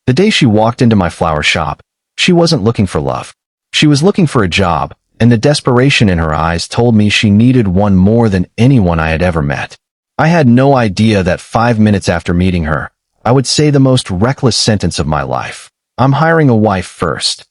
The day she walked into my flower shop, she wasn't looking for love. She was looking for a job, and the desperation in her eyes told me she needed one more than anyone I had ever met. I had no idea that 5 minutes after meeting her, I would say the most reckless sentence of my life. I'm hiring a wife first.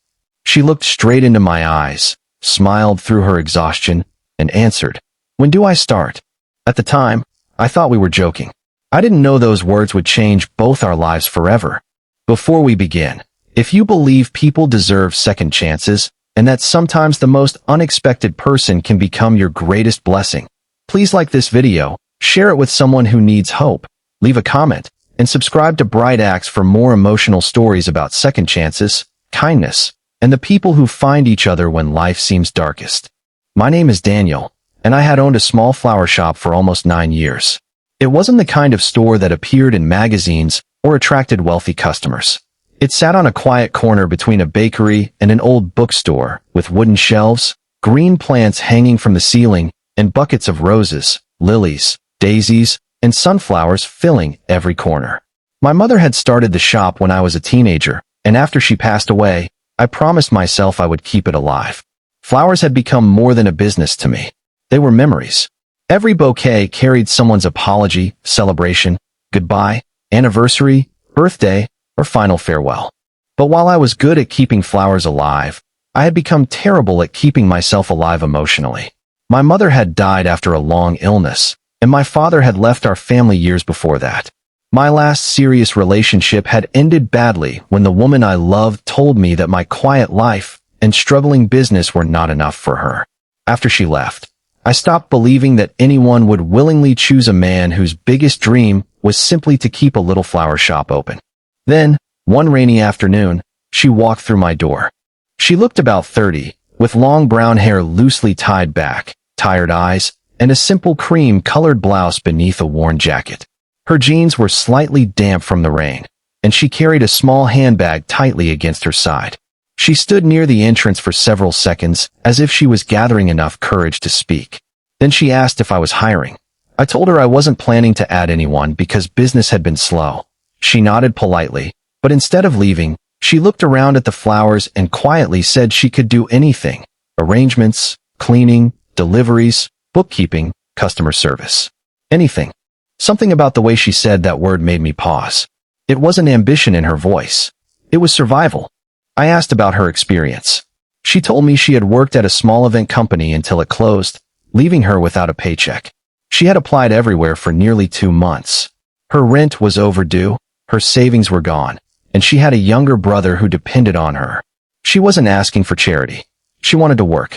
She looked straight into my eyes, smiled through her exhaustion, and answered, "When do I start?" At the time, I thought we were joking. I didn't know those words would change both our lives forever. Before we begin, if you believe people deserve second chances, and that sometimes the most unexpected person can become your greatest blessing, please like this video, share it with someone who needs hope, leave a comment, and subscribe to Bright Acts for more emotional stories about second chances, kindness, and the people who find each other when life seems darkest. My name is Daniel, and I had owned a small flower shop for almost 9 years. It wasn't the kind of store that appeared in magazines or attracted wealthy customers. It sat on a quiet corner between a bakery and an old bookstore, with wooden shelves, green plants hanging from the ceiling, and buckets of roses, lilies, daisies, and sunflowers filling every corner. My mother had started the shop when I was a teenager, and after she passed away, I promised myself I would keep it alive. Flowers had become more than a business to me. They were memories. Every bouquet carried someone's apology, celebration, goodbye, anniversary, birthday, or final farewell. But while I was good at keeping flowers alive, I had become terrible at keeping myself alive emotionally. My mother had died after a long illness, and my father had left our family years before that. My last serious relationship had ended badly when the woman I loved told me that my quiet life and struggling business were not enough for her. After she left, I stopped believing that anyone would willingly choose a man whose biggest dream was simply to keep a little flower shop open. Then, one rainy afternoon, she walked through my door. She looked about 30, with long brown hair loosely tied back, tired eyes, and a simple cream-colored blouse beneath a worn jacket. Her jeans were slightly damp from the rain, and she carried a small handbag tightly against her side. She stood near the entrance for several seconds, as if she was gathering enough courage to speak. Then she asked if I was hiring. I told her I wasn't planning to add anyone because business had been slow. She nodded politely, but instead of leaving, she looked around at the flowers and quietly said she could do anything: arrangements, cleaning, deliveries, bookkeeping, customer service. Anything. Something about the way she said that word made me pause. It wasn't ambition in her voice. It was survival. I asked about her experience. She told me she had worked at a small event company until it closed, leaving her without a paycheck. She had applied everywhere for nearly 2 months. Her rent was overdue, her savings were gone, and she had a younger brother who depended on her. She wasn't asking for charity. She wanted to work.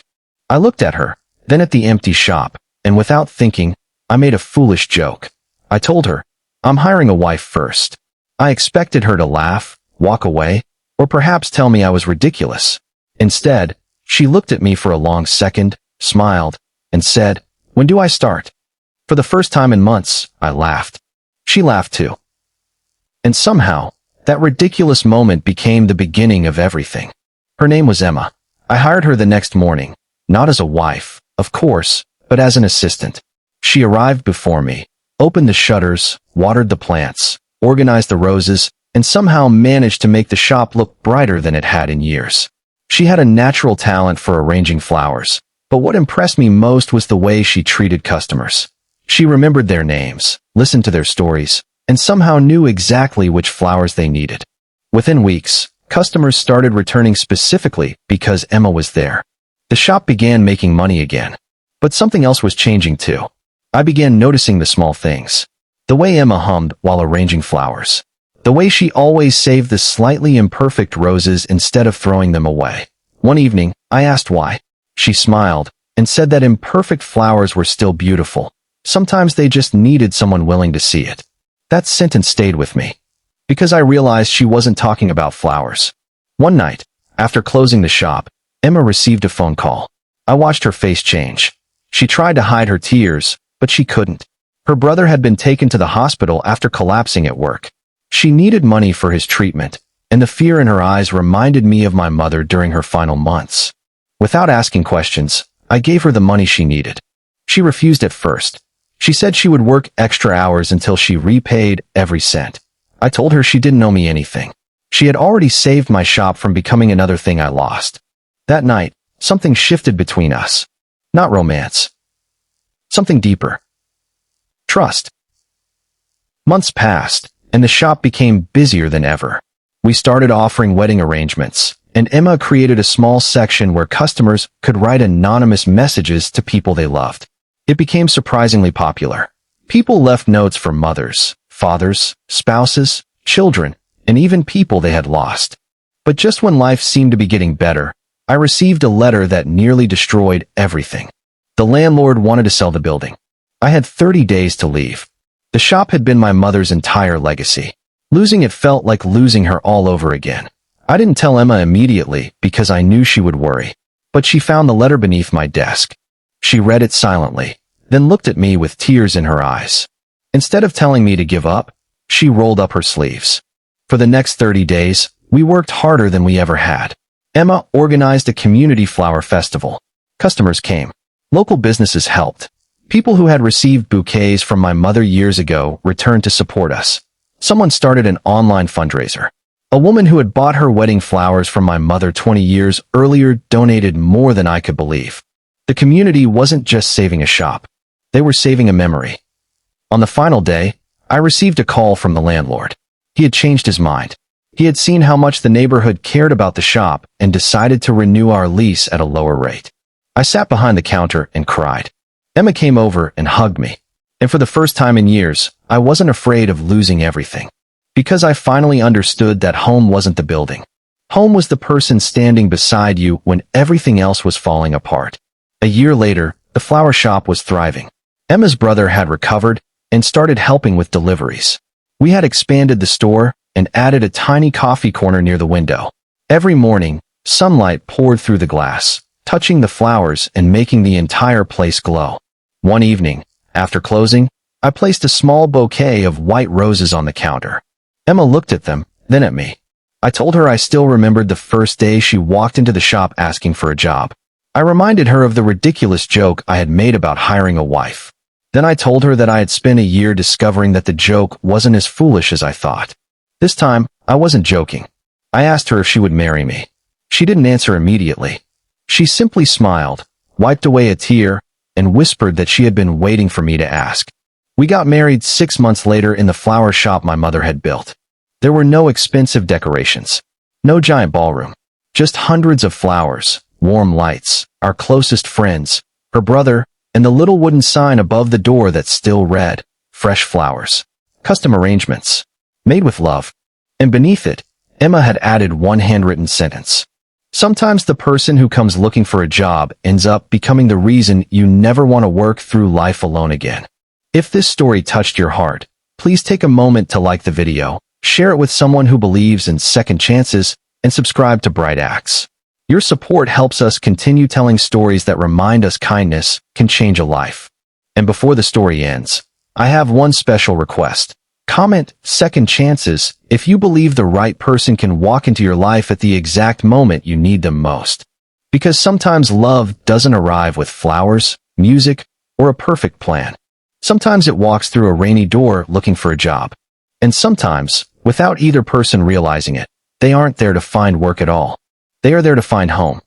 I looked at her, then at the empty shop, and without thinking, I made a foolish joke. I told her, "I'm hiring a wife first." I expected her to laugh, walk away, or perhaps tell me I was ridiculous. Instead, she looked at me for a long second, smiled, and said, "When do I start?" For the first time in months, I laughed. She laughed too. And somehow, that ridiculous moment became the beginning of everything. Her name was Emma. I hired her the next morning, not as a wife, of course, but as an assistant. She arrived before me, opened the shutters, watered the plants, organized the roses, and somehow managed to make the shop look brighter than it had in years. She had a natural talent for arranging flowers, but what impressed me most was the way she treated customers. She remembered their names, listened to their stories, and somehow knew exactly which flowers they needed. Within weeks, customers started returning specifically because Emma was there. The shop began making money again. But something else was changing too. I began noticing the small things. The way Emma hummed while arranging flowers. The way she always saved the slightly imperfect roses instead of throwing them away. One evening, I asked why. She smiled and said that imperfect flowers were still beautiful. Sometimes they just needed someone willing to see it. That sentence stayed with me, because I realized she wasn't talking about flowers. One night, after closing the shop, Emma received a phone call. I watched her face change. She tried to hide her tears, but she couldn't. Her brother had been taken to the hospital after collapsing at work. She needed money for his treatment, and the fear in her eyes reminded me of my mother during her final months. Without asking questions, I gave her the money she needed. She refused at first. She said she would work extra hours until she repaid every cent. I told her she didn't owe me anything. She had already saved my shop from becoming another thing I lost. That night, something shifted between us. Not romance. Something deeper. Trust. Months passed, and the shop became busier than ever. We started offering wedding arrangements, and Emma created a small section where customers could write anonymous messages to people they loved. It became surprisingly popular. People left notes for mothers, fathers, spouses, children, and even people they had lost. But just when life seemed to be getting better, I received a letter that nearly destroyed everything. The landlord wanted to sell the building. I had 30 days to leave. The shop had been my mother's entire legacy. Losing it felt like losing her all over again. I didn't tell Emma immediately because I knew she would worry, but she found the letter beneath my desk. She read it silently, then looked at me with tears in her eyes. Instead of telling me to give up, she rolled up her sleeves. For the next 30 days, we worked harder than we ever had. Emma organized a community flower festival. Customers came. Local businesses helped. People who had received bouquets from my mother years ago returned to support us. Someone started an online fundraiser. A woman who had bought her wedding flowers from my mother 20 years earlier donated more than I could believe. The community wasn't just saving a shop. They were saving a memory. On the final day, I received a call from the landlord. He had changed his mind. He had seen how much the neighborhood cared about the shop and decided to renew our lease at a lower rate. I sat behind the counter and cried. Emma came over and hugged me. And for the first time in years, I wasn't afraid of losing everything. Because I finally understood that home wasn't the building. Home was the person standing beside you when everything else was falling apart. A year later, the flower shop was thriving. Emma's brother had recovered and started helping with deliveries. We had expanded the store and added a tiny coffee corner near the window. Every morning, sunlight poured through the glass, touching the flowers and making the entire place glow. One evening, after closing, I placed a small bouquet of white roses on the counter. Emma looked at them, then at me. I told her I still remembered the first day she walked into the shop asking for a job. I reminded her of the ridiculous joke I had made about hiring a wife. Then I told her that I had spent a year discovering that the joke wasn't as foolish as I thought. This time, I wasn't joking. I asked her if she would marry me. She didn't answer immediately. She simply smiled, wiped away a tear, and whispered that she had been waiting for me to ask. We got married 6 months later in the flower shop my mother had built. There were no expensive decorations, no giant ballroom, just hundreds of flowers, warm lights, our closest friends, her brother, and the little wooden sign above the door that still read, "Fresh flowers. Custom arrangements. Made with love." And beneath it, Emma had added one handwritten sentence. Sometimes the person who comes looking for a job ends up becoming the reason you never want to work through life alone again. If this story touched your heart, please take a moment to like the video, share it with someone who believes in second chances, and subscribe to Bright Acts. Your support helps us continue telling stories that remind us kindness can change a life. And before the story ends, I have one special request. Comment "second chances" if you believe the right person can walk into your life at the exact moment you need them most. Because sometimes love doesn't arrive with flowers, music, or a perfect plan. Sometimes it walks through a rainy door looking for a job. And sometimes, without either person realizing it, they aren't there to find work at all. They are there to find home.